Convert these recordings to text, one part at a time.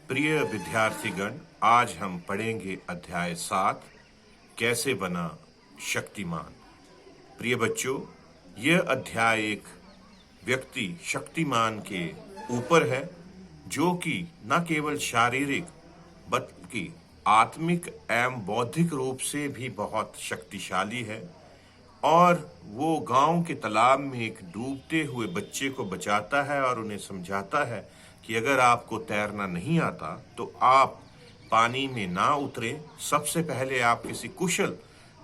प्रिय विद्यार्थीगण, आज हम पढ़ेंगे अध्याय 7 कैसे बना शक्तिमान। प्रिय बच्चों, यह अध्याय एक व्यक्ति शक्तिमान के ऊपर है जो कि न केवल शारीरिक बल्कि आत्मिक एवं बौद्धिक रूप से भी बहुत शक्तिशाली है। और वो गांव के तालाब में एक डूबते हुए बच्चे को बचाता है और उन्हें समझाता है कि अगर आपको तैरना नहीं आता तो आप पानी में ना उतरे। सबसे पहले आप किसी कुशल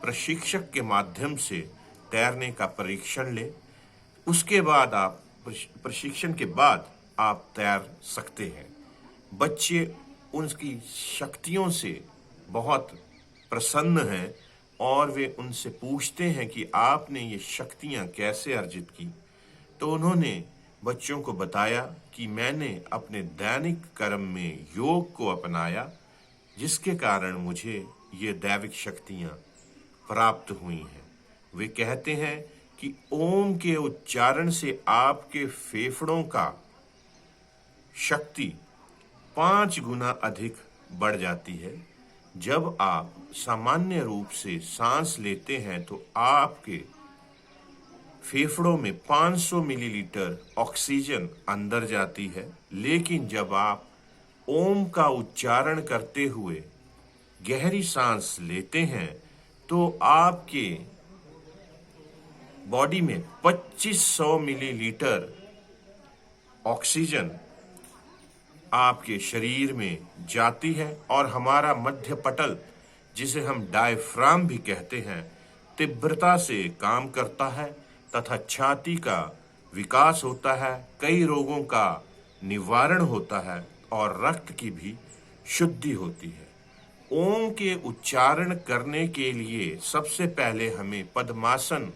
प्रशिक्षक के माध्यम से तैरने का परीक्षण लें। उसके बाद आप प्रशिक्षण के बाद आप तैर सकते हैं। बच्चे उनकी शक्तियों से बहुत प्रसन्न हैं और वे उनसे पूछते हैं कि आपने ये शक्तियां कैसे अर्जित की। तो उन्होंने बच्चों को बताया कि मैंने अपने दैनिक कर्म में योग को अपनाया, जिसके कारण मुझे ये दैविक शक्तियां प्राप्त हुई हैं। वे कहते हैं कि ओम के उच्चारण से आपके फेफड़ों का शक्ति 5 गुना अधिक बढ़ जाती है। जब आप सामान्य रूप से सांस लेते हैं तो आपके फेफड़ों में 500 मिलीलीटर ऑक्सीजन अंदर जाती है, लेकिन जब आप ओम का उच्चारण करते हुए गहरी सांस लेते हैं तो आपके बॉडी में 2500 मिलीलीटर ऑक्सीजन आपके शरीर में जाती है और हमारा मध्य पटल, जिसे हम डायफ्राम भी कहते हैं, तीव्रता से काम करता है तथा छाती का विकास होता है, कई रोगों का निवारण होता है और रक्त की भी शुद्धि होती है। ओम के उच्चारण करने के लिए सबसे पहले हमें पद्मासन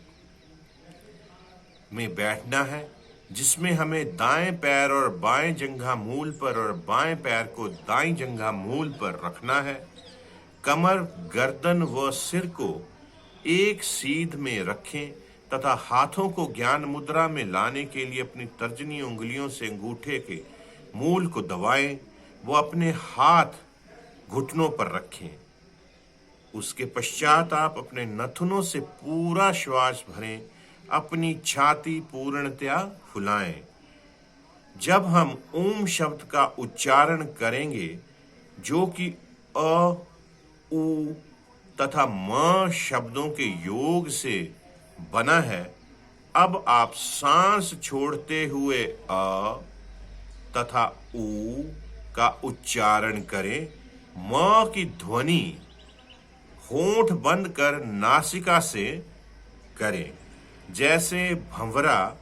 में बैठना है, जिसमें हमें दाएं पैर और बाएं जंघा मूल पर और बाएं पैर को दाईं जंघा मूल पर रखना है। कमर, गर्दन व सिर को एक सीध में रखें तथा हाथों को ज्ञान मुद्रा में लाने के लिए अपनी तर्जनी उंगलियों से अंगूठे के मूल को दबाएं व अपने हाथ घुटनों पर रखें। उसके पश्चात आप अपने नथुनों से पूरा श्वास भरें, अपनी छाती पूर्णतया फुलाएं। जब हम ओम शब्द का उच्चारण करेंगे, जो कि अ, उ तथा म शब्दों के योग से बना है, अब आप सांस छोड़ते हुए अ तथा उ का उच्चारण करें। म की ध्वनि होंठ बंद कर नासिका से करें, जैसे भंवरा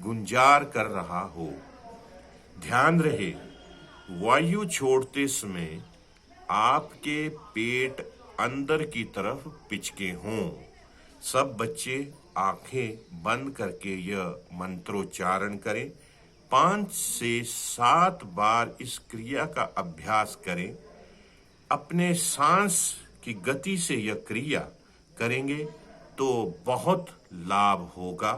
गुंजार कर रहा हो। ध्यान रहे, वायु छोड़ते समय आपके पेट अंदर की तरफ पिचके हों। सब बच्चे आंखें बंद करके यह मंत्रोच्चारण करें। 5 से 7 बार इस क्रिया का अभ्यास करें। अपने सांस की गति से यह क्रिया करेंगे तो बहुत लाभ होगा।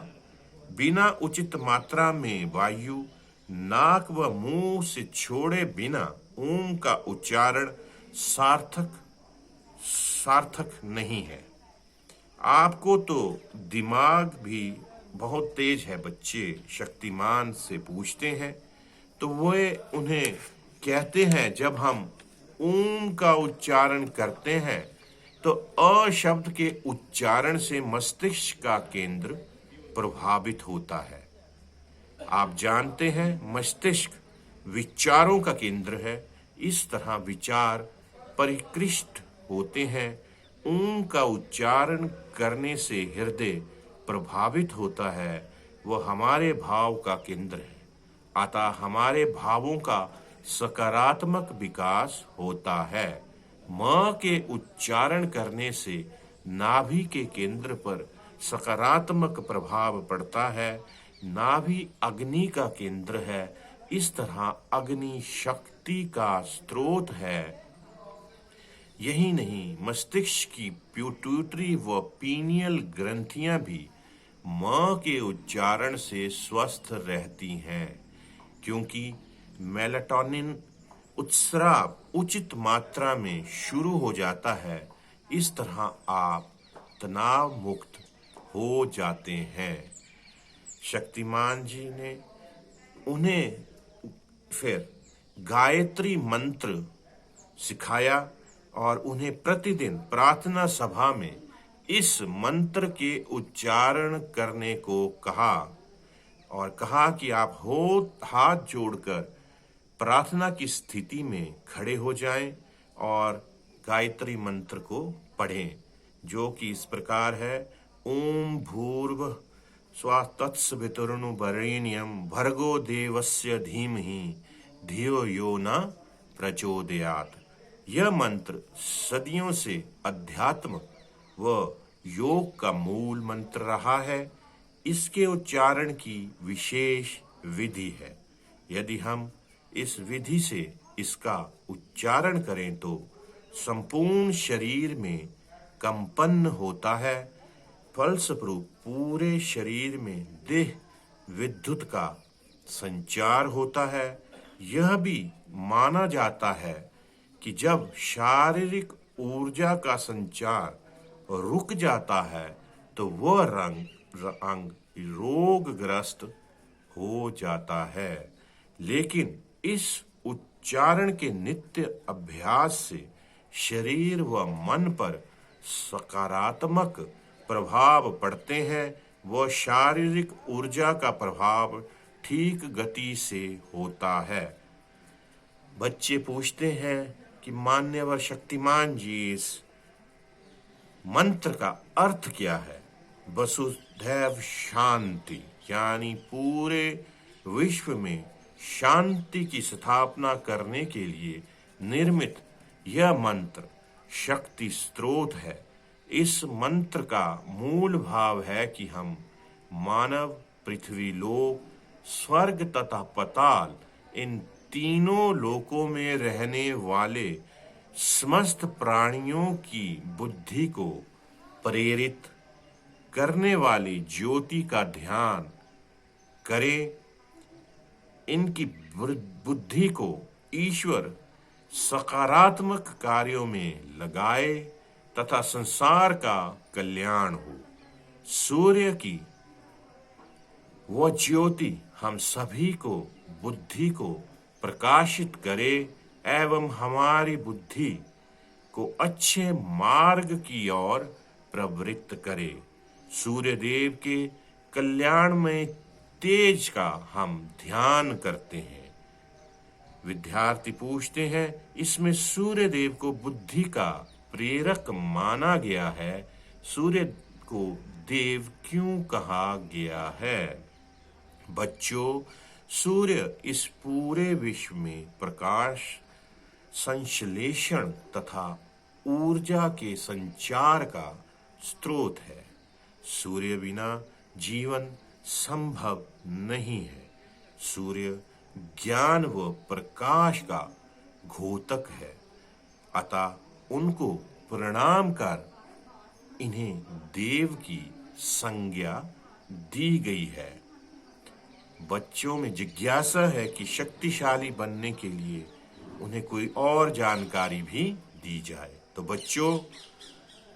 बिना उचित मात्रा में वायु नाक व मुंह से छोड़े बिना ओम का उच्चारण सार्थक नहीं है। आपको तो दिमाग भी बहुत तेज है। बच्चे शक्तिमान से पूछते हैं तो वे उन्हें कहते हैं, जब हम ओम का उच्चारण करते हैं तो अ शब्द के उच्चारण से मस्तिष्क का केंद्र प्रभावित होता है। आप जानते हैं, मस्तिष्क विचारों का केंद्र है। इस तरह विचार परिष्कृत होते हैं। ओम का उच्चारण करने से हृदय प्रभावित होता है, वह हमारे भाव का केंद्र है। अतः हमारे भावों का सकारात्मक विकास होता है। म के उच्चारण करने से नाभि के केंद्र पर सकारात्मक प्रभाव पड़ता है। नाभि अग्नि का केंद्र है। इस तरह अग्नि शक्ति का स्रोत है। यही नहीं, मस्तिष्क की प्यूटरी व पीनियल ग्रंथियां भी म के उच्चारण से स्वस्थ रहती हैं, क्योंकि मेलाटोनिन उत्स्राव उचित मात्रा में शुरू हो जाता है। इस तरह आप तनाव मुक्त हो जाते हैं। शक्तिमान जी ने उन्हें फिर गायत्री मंत्र सिखाया और उन्हें प्रतिदिन प्रार्थना सभा में इस मंत्र के उच्चारण करने को कहा और कहा कि आप हाथ जोड़कर प्रार्थना की स्थिति में खड़े हो जाएं और गायत्री मंत्र को पढ़ें, जो कि इस प्रकार है। ओम भूर्भुवः स्वः तत्सवितुर्वरेण्यं भर्गो देवस्य धीमहि धियो यो न प्रचोदयात्। यह मंत्र सदियों से अध्यात्म व योग का मूल मंत्र रहा है। इसके उच्चारण की विशेष विधि है। यदि हम इस विधि से इसका उच्चारण करें तो संपूर्ण शरीर में कंपन होता है। फलस्वरूप पूरे शरीर में देह विद्युत का संचार होता है। यह भी माना जाता है कि जब शारीरिक ऊर्जा का संचार रुक जाता है तो वह अंग रोगग्रस्त हो जाता है। लेकिन इस उच्चारण के नित्य अभ्यास से शरीर व मन पर सकारात्मक प्रभाव पड़ते हैं। वह शारीरिक ऊर्जा का प्रभाव ठीक गति से होता है। बच्चे पूछते हैं कि मान्यवर शक्तिमान जी, इस मंत्र का अर्थ क्या है? वसुधैव शांति, यानी पूरे विश्व में शांति की स्थापना करने के लिए निर्मित यह मंत्र शक्ति स्रोत है। इस मंत्र का मूल भाव है कि हम मानव, पृथ्वी लोक, स्वर्ग तथा पाताल, इन तीनों लोकों में रहने वाले समस्त प्राणियों की बुद्धि को प्रेरित करने वाली ज्योति का ध्यान करें। इनकी बुद्धि को ईश्वर सकारात्मक कार्यों में लगाए तथा संसार का कल्याण हो। सूर्य की वह ज्योति हम सभी को बुद्धि को प्रकाशित करे एवं हमारी बुद्धि को अच्छे मार्ग की ओर प्रवृत्त करे। सूर्य देव के कल्याण में तेज का हम ध्यान करते हैं। विद्यार्थी पूछते हैं, इसमें सूर्य देव को बुद्धि का प्रेरक माना गया है, सूर्य को देव क्यों कहा गया है? बच्चों, सूर्य इस पूरे विश्व में प्रकाश संश्लेषण तथा ऊर्जा के संचार का स्रोत है। सूर्य बिना जीवन संभव नहीं है। सूर्य ज्ञान व प्रकाश का घोतक है, अतः उनको प्रणाम कर इन्हें देव की संज्ञा दी गई है। बच्चों में जिज्ञासा है कि शक्तिशाली बनने के लिए उन्हें कोई और जानकारी भी दी जाए। तो बच्चों,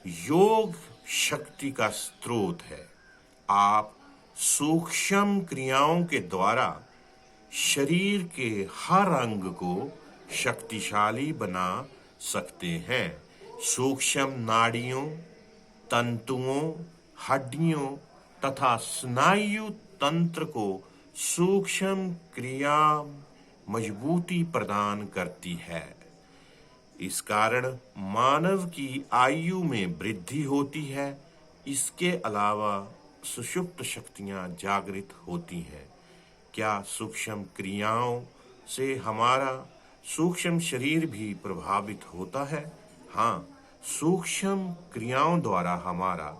योग शक्ति का स्रोत है। आप सूक्ष्म क्रियाओं के द्वारा शरीर के हर अंग को शक्तिशाली बना सकते हैं। सूक्ष्म नाड़ियों, तंतुओं, हड्डियों तथा स्नायु तंत्र को सूक्ष्म क्रिया मजबूती प्रदान करती है। इस कारण मानव की आयु में वृद्धि होती है। इसके अलावा सुषुप्त शक्तियां जागृत होती हैं। क्या सूक्ष्म क्रियाओं से हमारा सूक्ष्म शरीर भी प्रभावित होता है? हाँ, सूक्ष्म क्रियाओं द्वारा हमारा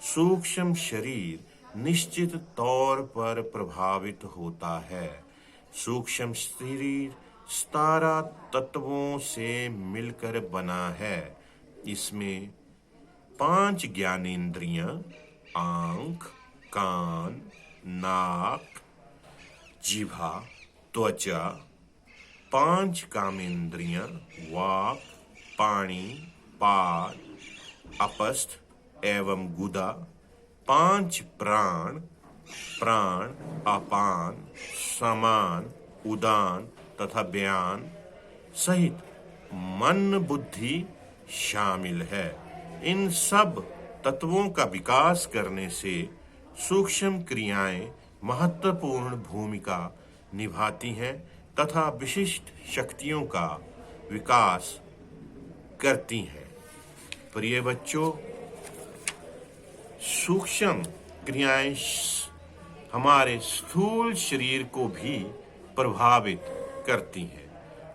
सूक्ष्म शरीर निश्चित तौर पर प्रभावित होता है। सूक्ष्म शरीर 17 तत्वों से मिलकर बना है। इसमें 5 ज्ञानेंद्रियां, आंख, कान, नाक, जिह्वा, त्वचा, 5 कामेंद्रियां वाक, पाणी, पाद, अपस्थ एवं गुदा, 5 प्राण, प्राण, अपान, समान, उदान तथा व्यान सहित मन बुद्धि शामिल है। इन सब तत्वों का विकास करने से सूक्ष्म क्रियाएं महत्वपूर्ण भूमिका निभाती हैं तथा विशिष्ट शक्तियों का विकास करती हैं। प्रिय बच्चों, सूक्ष्म क्रियाएं हमारे स्थूल शरीर को भी प्रभावित करती हैं।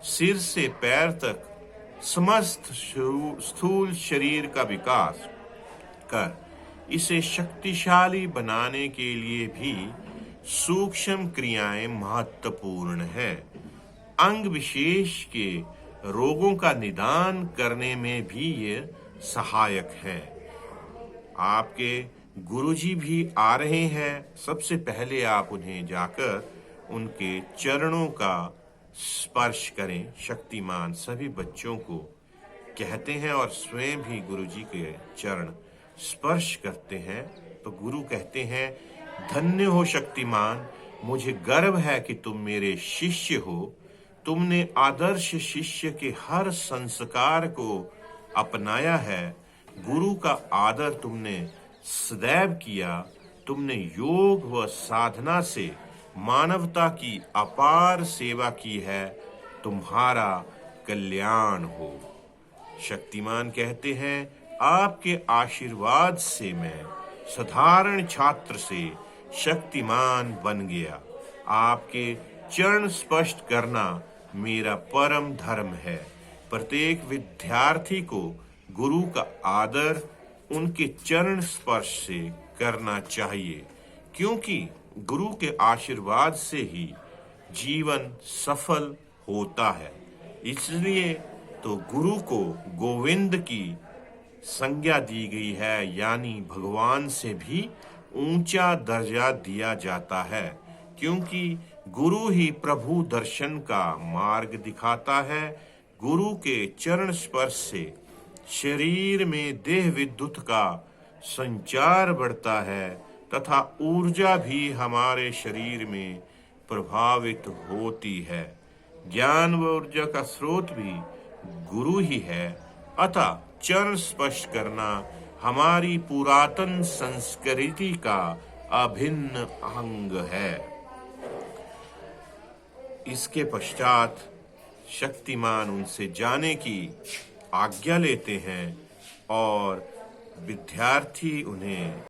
सिर से पैर तक समस्त स्थूल शरीर का विकास कर इसे शक्तिशाली बनाने के लिए भी सूक्ष्म क्रियाएं महत्वपूर्ण है। अंग विशेष के रोगों का निदान करने में भी ये सहायक है। आपके गुरुजी भी आ रहे हैं। सबसे पहले आप उन्हें जाकर उनके चरणों का स्पर्श करें। शक्तिमान सभी बच्चों को कहते हैं और स्वयं भी गुरुजी के चरण स्पर्श करते हैं। तो गुरु कहते हैं, धन्य हो शक्तिमान, मुझे गर्व है कि तुम मेरे शिष्य हो। तुमने आदर्श शिष्य के हर संस्कार को अपनाया है। गुरु का आदर तुमने सदैव किया। तुमने योग व साधना से मानवता की अपार सेवा की है। तुम्हारा कल्याण हो। शक्तिमान कहते हैं, आपके आशीर्वाद से मैं साधारण छात्र से शक्तिमान बन गया। आपके चरण स्पर्श करना मेरा परम धर्म है। प्रत्येक विद्यार्थी को गुरु का आदर उनके चरण स्पर्श से करना चाहिए, क्योंकि गुरु के आशीर्वाद से ही जीवन सफल होता है। इसलिए तो गुरु को गोविंद की संज्ञा दी गई है, यानी भगवान से भी ऊंचा दर्जा दिया जाता है, क्योंकि गुरु ही प्रभु दर्शन का मार्ग दिखाता है। गुरु के चरण स्पर्श से शरीर में देह विद्युत का संचार बढ़ता है तथा ऊर्जा भी हमारे शरीर में प्रभावित होती है। ज्ञान व ऊर्जा का स्रोत भी गुरु ही है। अतः चरण स्पर्श करना हमारी पुरातन संस्कृति का अभिन्न अंग है। इसके पश्चात शक्तिमान उनसे जाने की आज्ञा लेते हैं और विद्यार्थी उन्हें